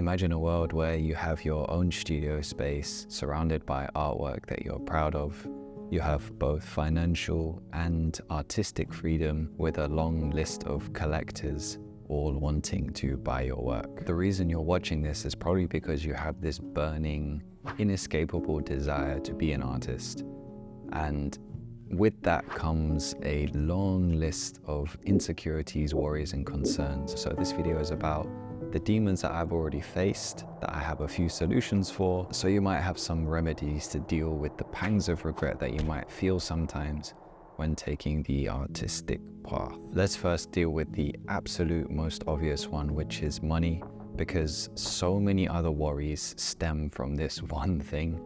Imagine a world where you have your own studio space surrounded by artwork that you're proud of. You have both financial and artistic freedom with a long list of collectors all wanting to buy your work. The reason you're watching this is probably because you have this burning, inescapable desire to be an artist. And with that comes a long list of insecurities, worries, and concerns. So this video is about the demons that I've already faced, that I have a few solutions for, so you might have some remedies to deal with the pangs of regret that you might feel sometimes when taking the artistic path. Let's first deal with the absolute most obvious one, which is money, because so many other worries stem from this one thing.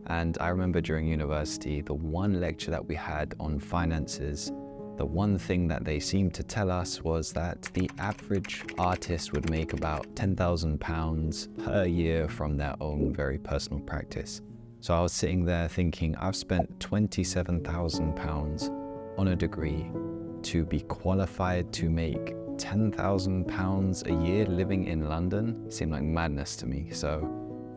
And I remember during university, the one lecture that we had on finances, the one thing that they seemed to tell us was that the average artist would make about £10,000 per year from their own very personal practice. So I was sitting there thinking, I've spent £27,000 on a degree to be qualified to make £10,000 a year living in London. It seemed like madness to me. So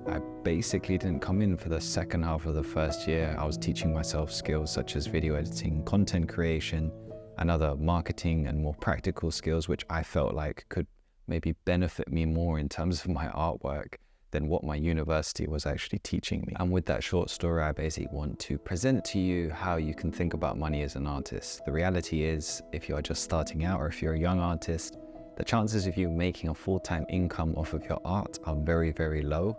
I basically didn't come in for the second half of the first year. I was teaching myself skills such as video editing, content creation, and other marketing and more practical skills, which I felt like could maybe benefit me more in terms of my artwork than what my university was actually teaching me. And with that short story, I basically want to present to you how you can think about money as an artist. The reality is, if you're just starting out or if you're a young artist, the chances of you making a full-time income off of your art are very, very low.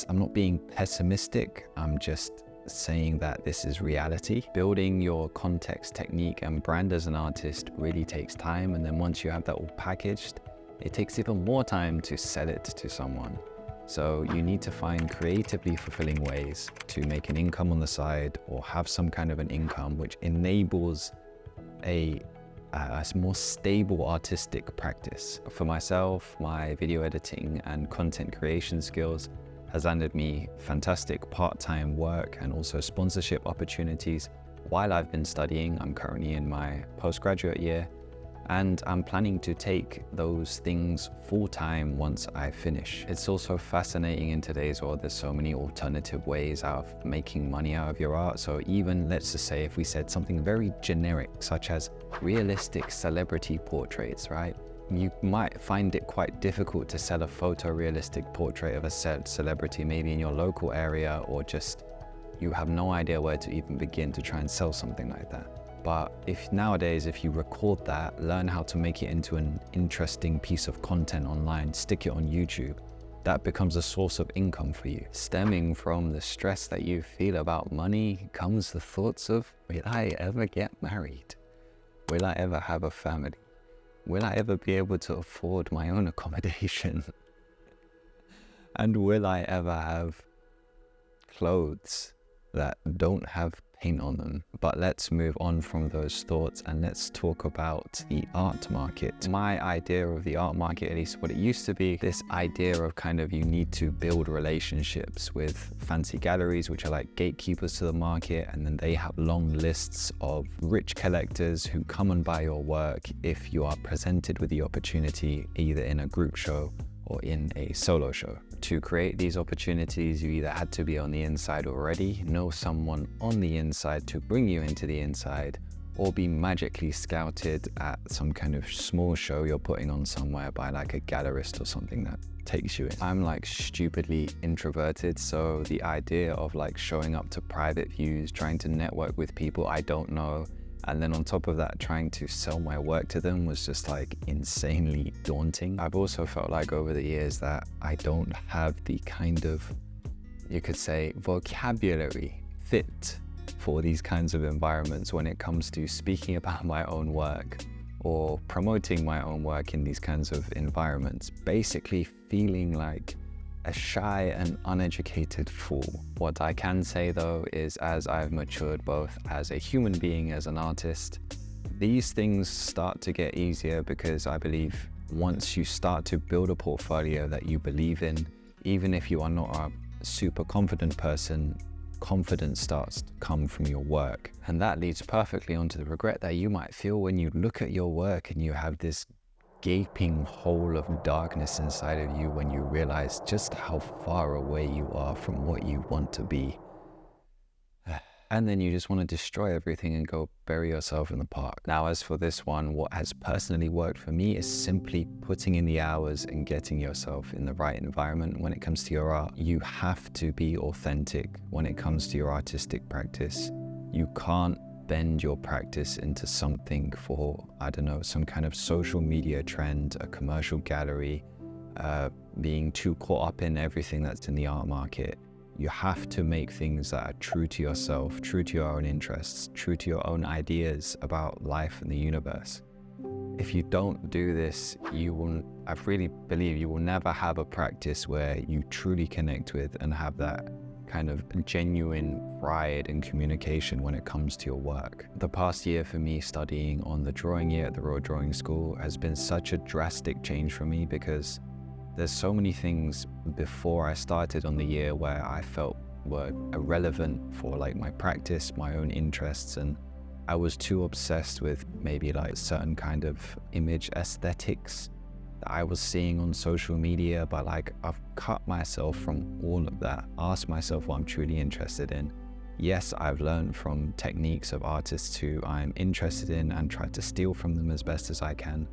I'm not being pessimistic, I'm just saying that this is reality. Building your context, technique, and brand as an artist really takes time, and then once you have that all packaged, it takes even more time to sell it to someone. So you need to find creatively fulfilling ways to make an income on the side or have some kind of an income which enables a more stable artistic practice. For myself, my video editing and content creation skills has landed me fantastic part-time work and also sponsorship opportunities while I've been studying. I'm currently in my postgraduate year, and I'm planning to take those things full-time once I finish. It's also fascinating in today's world, there's so many alternative ways of making money out of your art. So even, let's just say, if we said something very generic, such as realistic celebrity portraits, right? You might find it quite difficult to sell a photorealistic portrait of a celebrity, maybe in your local area, or just you have no idea where to even begin to try and sell something like that. But nowadays, if you record that, learn how to make it into an interesting piece of content online, stick it on YouTube, that becomes a source of income for you. Stemming from the stress that you feel about money comes the thoughts of, will I ever get married? Will I ever have a family? Will I ever be able to afford my own accommodation? And will I ever have clothes that don't have paint on them? But let's move on from those thoughts and let's talk about the art market. My idea of the art market, at least what it used to be, this idea of kind of you need to build relationships with fancy galleries, which are like gatekeepers to the market, and then they have long lists of rich collectors who come and buy your work if you are presented with the opportunity either in a group show or in a solo show. To create these opportunities, you either had to be on the inside already, know someone on the inside to bring you into the inside, or be magically scouted at some kind of small show you're putting on somewhere by like a gallerist or something that takes you in. I'm like stupidly introverted, so the idea of like showing up to private views, trying to network with people I don't know, and then on top of that, trying to sell my work to them was just like insanely daunting. I've also felt like over the years that I don't have the kind of, you could say, vocabulary fit for these kinds of environments when it comes to speaking about my own work or promoting my own work in these kinds of environments. Basically feeling like a shy and uneducated fool. What I can say though is, as I've matured both as a human being, as an artist, these things start to get easier, because I believe once you start to build a portfolio that you believe in, even if you are not a super confident person, confidence starts to come from your work. And that leads perfectly onto the regret that you might feel when you look at your work and you have this gaping hole of darkness inside of you when you realize just how far away you are from what you want to be. And then you just want to destroy everything and go bury yourself in the park. Now, as for this one, what has personally worked for me is simply putting in the hours and getting yourself in the right environment when it comes to your art. You have to be authentic when it comes to your artistic practice. You can't bend your practice into something for, I don't know, some kind of social media trend, a commercial gallery, being too caught up in everything that's in the art market. You have to make things that are true to yourself, true to your own interests, true to your own ideas about life and the universe. If you don't do this, I really believe you will never have a practice where you truly connect with and have that kind of genuine pride and communication when it comes to your work. The past year for me studying on the drawing year at the Royal Drawing School has been such a drastic change for me, because there's so many things before I started on the year where I felt were irrelevant for like my practice, my own interests, and I was too obsessed with maybe like certain kind of image aesthetics that I was seeing on social media. But like, I've cut myself from all of that, asked myself what I'm truly interested in. Yes, I've learned from techniques of artists who I'm interested in and tried to steal from them as best as I can,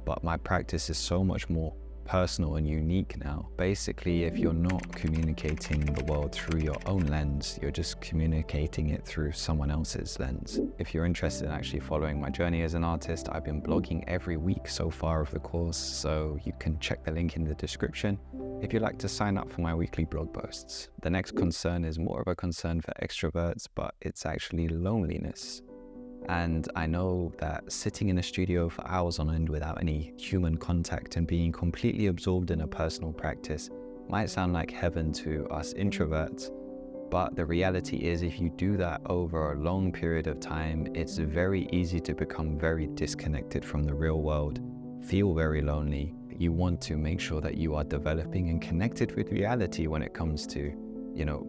but my practice is so much more personal and unique now. Basically, if you're not communicating the world through your own lens, you're just communicating it through someone else's lens. If you're interested in actually following my journey as an artist, I've been blogging every week so far of the course, so you can check the link in the description if you'd like to sign up for my weekly blog posts. The next concern is more of a concern for extroverts, but it's actually loneliness. And I know that sitting in a studio for hours on end without any human contact and being completely absorbed in a personal practice might sound like heaven to us introverts, but the reality is, if you do that over a long period of time, it's very easy to become very disconnected from the real world, feel very lonely. You want to make sure that you are developing and connected with reality when it comes to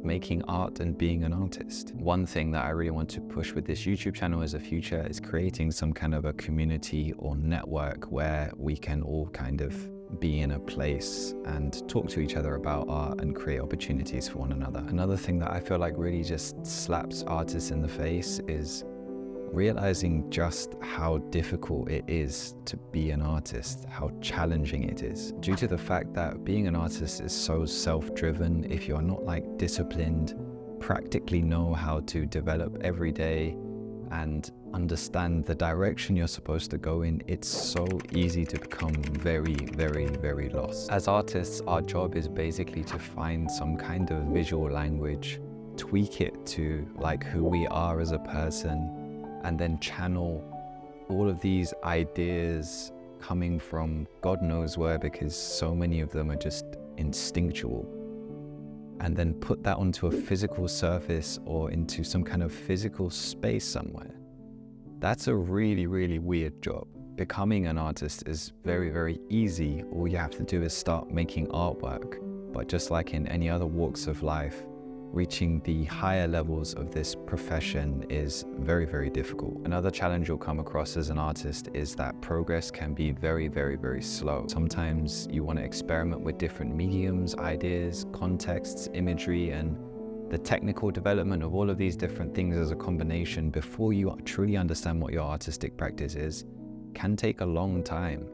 making art and being an artist. One thing that I really want to push with this YouTube channel as a future is creating some kind of a community or network where we can all kind of be in a place and talk to each other about art and create opportunities for one another. Another thing that I feel like really just slaps artists in the face is realizing just how difficult it is to be an artist, how challenging it is. Due to the fact that being an artist is so self-driven, if you're not like disciplined, practically know how to develop every day and understand the direction you're supposed to go in, it's so easy to become very, very, very lost. As artists, our job is basically to find some kind of visual language, tweak it to like who we are as a person, and then channel all of these ideas coming from God knows where, because so many of them are just instinctual, and then put that onto a physical surface or into some kind of physical space somewhere. That's a really, really weird job. Becoming an artist is very, very easy. All you have to do is start making artwork. But just like in any other walks of life, reaching the higher levels of this profession is very, very difficult. Another challenge you'll come across as an artist is that progress can be very, very, very slow. Sometimes you want to experiment with different mediums, ideas, contexts, imagery, and the technical development of all of these different things as a combination before you truly understand what your artistic practice is can take a long time.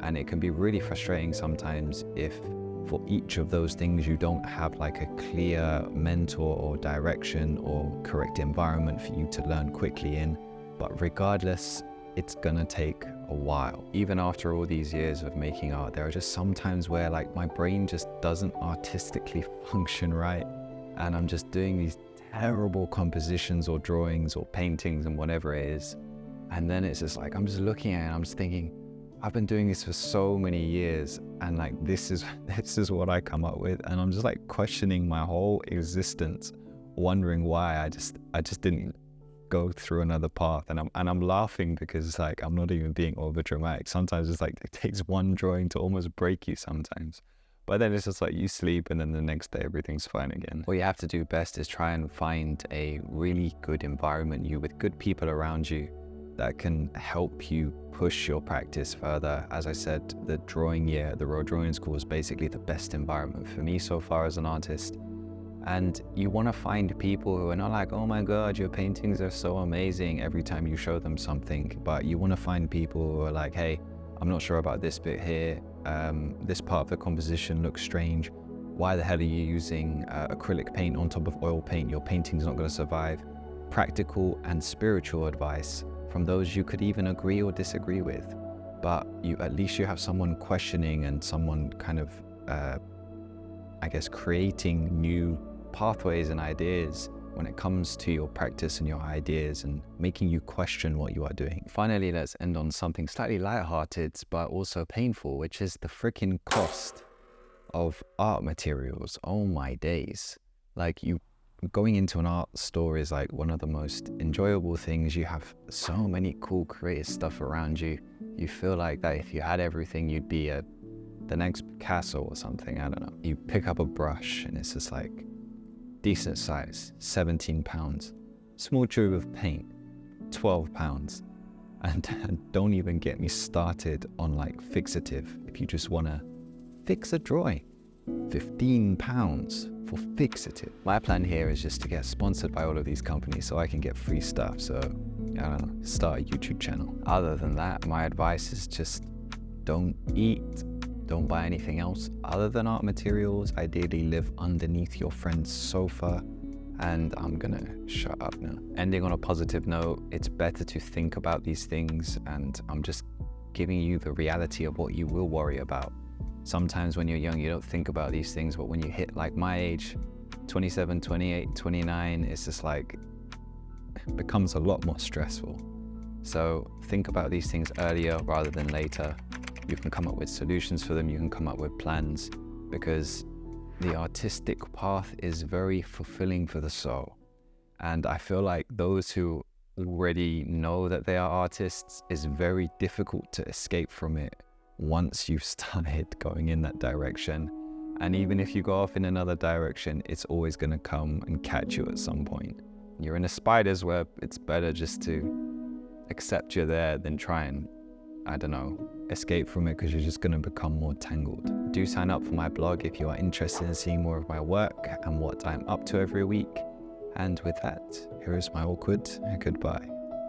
And it can be really frustrating sometimes if for each of those things you don't have like a clear mentor or direction or correct environment for you to learn quickly in. But regardless, it's gonna take a while. Even after all these years of making art, there are just some times where like my brain just doesn't artistically function right, and I'm just doing these terrible compositions or drawings or paintings and whatever it is, and then it's just like I'm just looking at it and I'm just thinking, I've been doing this for so many years, and like this is what I come up with, and I'm just like questioning my whole existence, wondering why I just didn't go through another path. And I'm laughing because like I'm not even being over dramatic. Sometimes it's like it takes one drawing to almost break you sometimes, but then it's just like you sleep and then the next day everything's fine again. What you have to do best is try and find a really good environment, with good people around you, that can help you push your practice further. As I said, the drawing year, the Royal Drawing School is basically the best environment for me so far as an artist. And you want to find people who are not like, oh my God, your paintings are so amazing every time you show them something. But you want to find people who are like, hey, I'm not sure about this bit here. This part of the composition looks strange. Why the hell are you using acrylic paint on top of oil paint? Your painting's not going to survive. Practical and spiritual advice from those you could even agree or disagree with, but at least you have someone questioning and someone kind of, I guess, creating new pathways and ideas when it comes to your practice and your ideas and making you question what you are doing. Finally, let's end on something slightly lighthearted, but also painful, which is the freaking cost of art materials. Oh my days. Like, going into an art store is like one of the most enjoyable things. You have so many cool creative stuff around you. You feel like that if you had everything, you'd be the next Picasso or something. I don't know. You pick up a brush and it's just like decent size, 17 pounds. Small tube of paint, 12 pounds. And don't even get me started on like fixative. If you just want to fix a drawing, 15 pounds for fixative. My plan here is just to get sponsored by all of these companies so I can get free stuff. So, I don't know, start a YouTube channel. Other than that, my advice is just don't eat, don't buy anything else other than art materials. Ideally live underneath your friend's sofa. And I'm gonna shut up now. Ending on a positive note, it's better to think about these things, and I'm just giving you the reality of what you will worry about. Sometimes when you're young, you don't think about these things, but when you hit like my age, 27, 28, 29, it's just like, it becomes a lot more stressful. So think about these things earlier rather than later. You can come up with solutions for them, you can come up with plans, because the artistic path is very fulfilling for the soul. And I feel like those who already know that they are artists, is very difficult to escape from it once you've started going in that direction. And even if you go off in another direction, it's always going to come and catch you at some point. You're in a spider's web. It's better just to accept you're there than try and, I don't know, escape from it, because you're just going to become more tangled. Do sign up for my blog if you are interested in seeing more of my work and what I'm up to every week. And with that, here is my awkward goodbye.